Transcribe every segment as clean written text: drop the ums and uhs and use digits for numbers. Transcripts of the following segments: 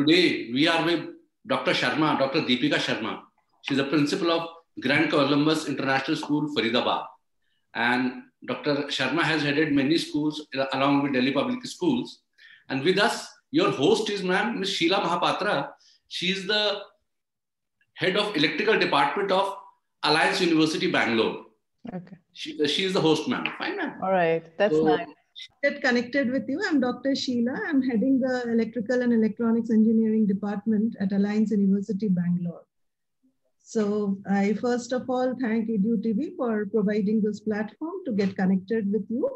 today we are with Dr. Sharma, Dr. Deepika Sharma. She's the principal of Grand Columbus International School, Faridabad. And Dr. Sharma has headed many schools along with Delhi Public Schools. And with us, your host is ma'am, Ms. Sheila Mahapatra. She is the head of electrical department of Alliance University, Bangalore. Okay. She is the host, ma'am. Fine, ma'am. All right. That's nice. Get connected with you. I'm Dr. Sheila. I'm heading the Electrical and Electronics Engineering Department at Alliance University, Bangalore. So I first of all thank EduTV for providing this platform to get connected with you.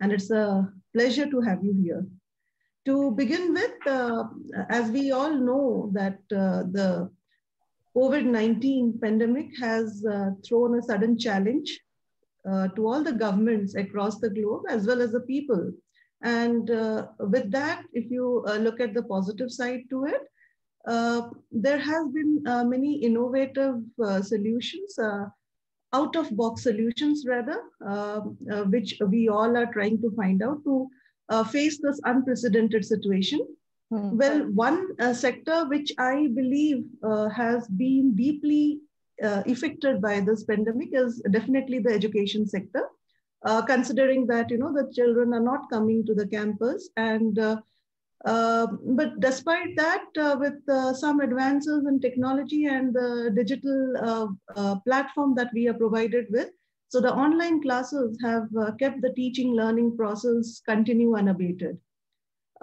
And it's a pleasure to have you here. To begin with, as we all know that the COVID-19 pandemic has thrown a sudden challenge to all the governments across the globe as well as the people. And with that, if you look at the positive side to it, there has been many innovative solutions, out-of-box solutions rather, which we all are trying to find out to face this unprecedented situation. Well, one sector which I believe has been deeply affected by this pandemic is definitely the education sector, considering that, the children are not coming to the campus. And but despite that, with some advances in technology and the digital platform that we are provided with, so the online classes have kept the teaching learning process continue unabated.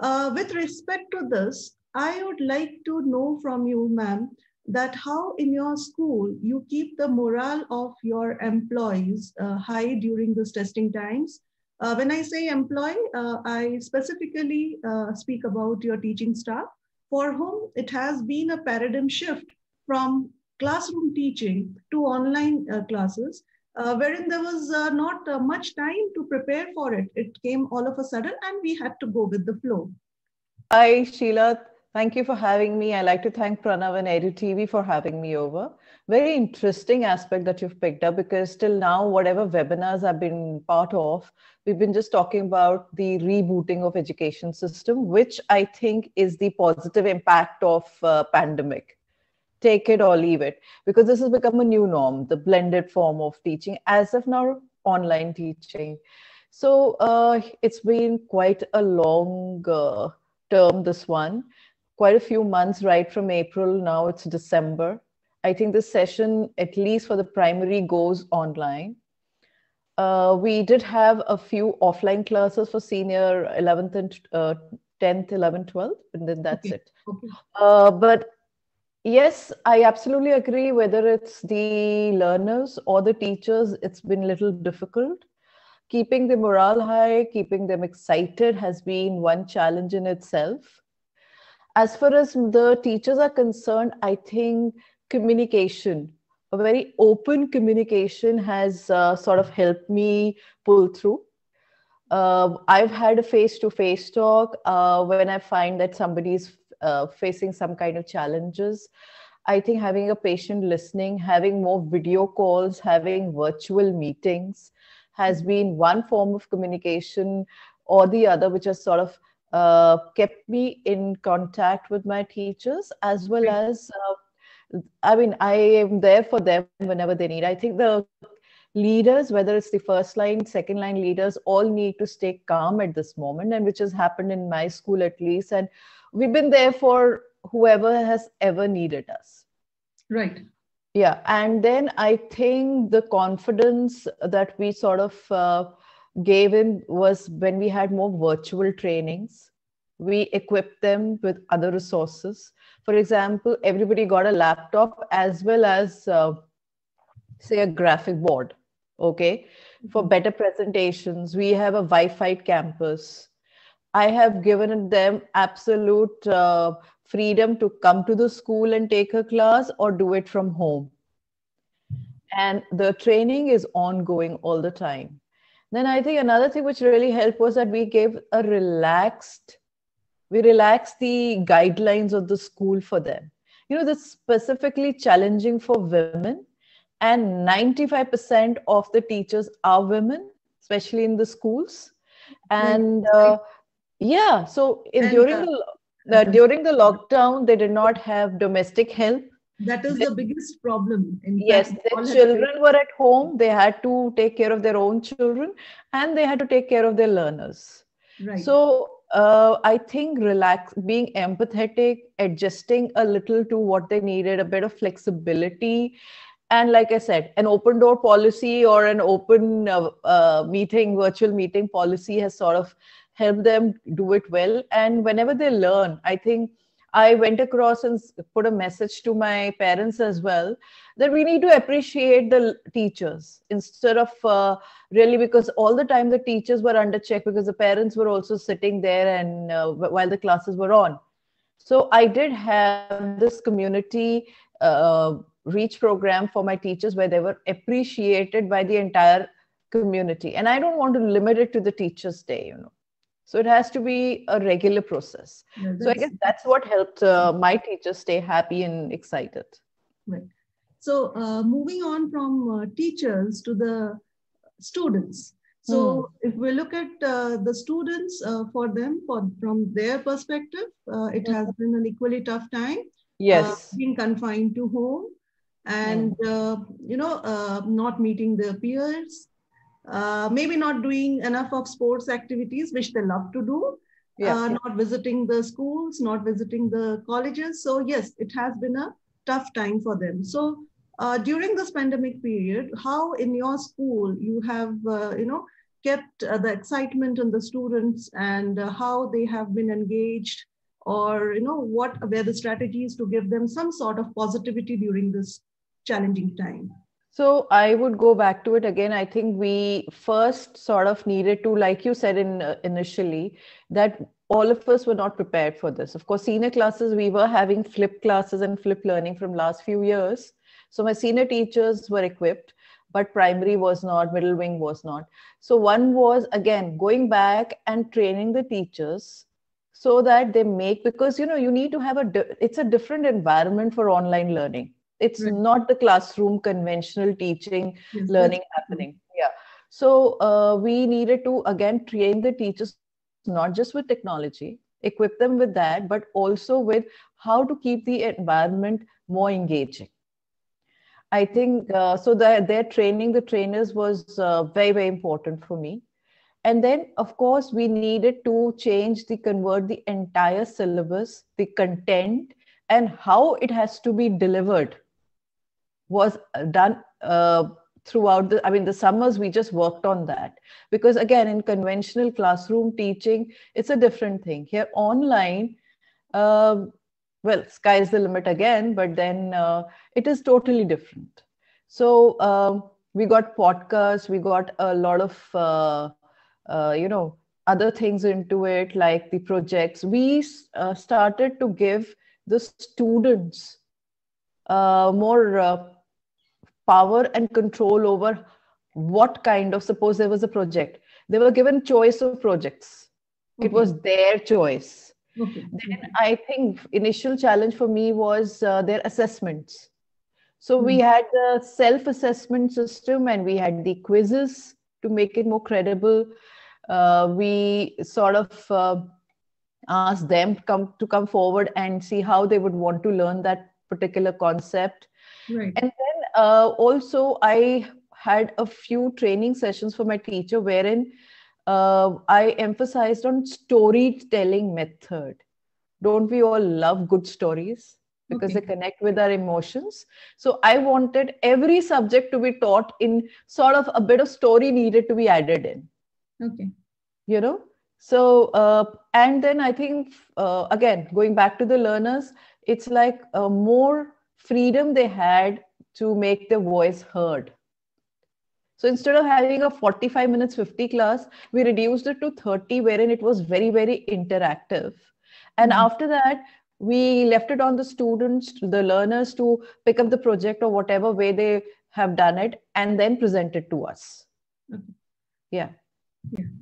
With respect to this, I would like to know from you, ma'am, that how in your school you keep the morale of your employees high during this testing times. When I say employee, I specifically speak about your teaching staff, for whom it has been a paradigm shift from classroom teaching to online classes, wherein there was not much time to prepare for it. It came all of a sudden and we had to go with the flow. Hi, Sheila. Thank you for having me. I'd like to thank Pranav and EduTV for having me over. Very interesting aspect that you've picked up, because till now, whatever webinars I've been part of, we've been just talking about the rebooting of education system, which I think is the positive impact of pandemic. Take it or leave it, because this has become a new norm, the blended form of teaching, as of now, online teaching. So it's been quite a long term, this one. Quite a few months, right from April, now it's December. I think this session, at least for the primary, goes online. We did have a few offline classes for senior 11th and 10th, 11th, 12th, and then that's it. But yes, I absolutely agree, whether it's the learners or the teachers, it's been a little difficult. Keeping the morale high, keeping them excited has been one challenge in itself. As far as the teachers are concerned, I think communication, a very open communication, has sort of helped me pull through. I've had a face-to-face talk when I find that somebody's facing some kind of challenges. I think having a patient listening, having more video calls, having virtual meetings has been one form of communication or the other, which has sort of kept me in contact with my teachers, as well as, I mean, I am there for them whenever they need. I think the leaders, whether it's the first line, second line leaders, all need to stay calm at this moment, and which has happened in my school at least. And we've been there for whoever has ever needed us. Right. Yeah. And then I think the confidence that we sort of gave in was when we had more virtual trainings. We equipped them with other resources. For example, everybody got a laptop as well as, say, a graphic board, okay? For better presentations, we have a Wi-Fi campus. I have given them absolute freedom to come to the school and take a class or do it from home. And the training is ongoing all the time. Then I think another thing which really helped was that we relaxed the guidelines of the school for them. That's specifically challenging for women, and 95% of the teachers are women, especially in the schools. And yeah, so during the During the lockdown, they did not have domestic help. That is the biggest problem. In Yes, fact, their children were at home. They had to take care of their own children, and they had to take care of their learners. right. So I think being empathetic, adjusting a little to what they needed, a bit of flexibility, and like I said, an open door policy or an open virtual meeting policy has sort of helped them do it well. And whenever they learn, I think I went across and put a message to my parents as well that we need to appreciate the teachers instead of really, because all the time the teachers were under check because the parents were also sitting there and while the classes were on. So I did have this community reach program for my teachers where they were appreciated by the entire community. And I don't want to limit it to the Teachers' Day, you know. So it has to be a regular process. Yeah, so I guess that's what helped my teachers stay happy and excited. Right. So moving on from teachers to the students. So if we look at the students for them, from their perspective, it has been an equally tough time. Yes. Being confined to home and, not meeting their peers. Maybe not doing enough of sports activities, which they love to do, not visiting the schools, not visiting the colleges. So yes, it has been a tough time for them. So during this pandemic period, how in your school you have, kept the excitement in the students and how they have been engaged, or, what were the strategies to give them some sort of positivity during this challenging time? So I would go back to it again. I think we first sort of needed to, like you said initially, that all of us were not prepared for this. Of course, senior classes, we were having flipped classes and flipped learning from last few years. So my senior teachers were equipped, but primary was not, middle wing was not. So one was, again, going back and training the teachers so that they make, because, you need to have it's a different environment for online learning. It's not the classroom conventional teaching, learning happening. Yeah. So we needed to, again, train the teachers, not just with technology, equip them with that, but also with how to keep the environment more engaging. I think so that their training, the trainers was very, very important for me. And then, of course, we needed to convert the entire syllabus, the content, and how it has to be delivered was done throughout the summers. We just worked on that because, again, in conventional classroom teaching, it's a different thing. Here online, well, sky is the limit again, but then it is totally different. So we got podcasts, we got a lot of, other things into it, like the projects. We started to give the students more power and control over what kind of, suppose there was a project, they were given choice of projects. It was their choice. Then I think initial challenge for me was their assessments. So we had the self-assessment system and we had the quizzes to make it more credible. We sort of asked them to come forward and see how they would want to learn that particular concept. Right. And then also I had a few training sessions for my teacher wherein I emphasized on storytelling method. Don't we all love good stories? Because they connect with our emotions. So I wanted every subject to be taught in sort of a bit of story needed to be added in. Okay. So, and then I think, again, going back to the learners, it's like more freedom they had to make their voice heard. So instead of having a 45 minutes 50 class, we reduced it to 30, wherein it was very, very interactive. And after that, we left it on the students, the learners, to pick up the project or whatever way they have done it and then present it to us. Yeah.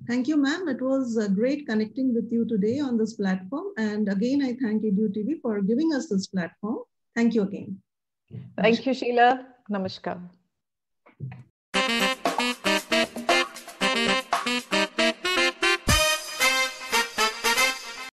Thank you, ma'am. It was great connecting with you today on this platform. And again, I thank EduTV for giving us this platform. Thank you again. Thank you, Sheila. Namaskar.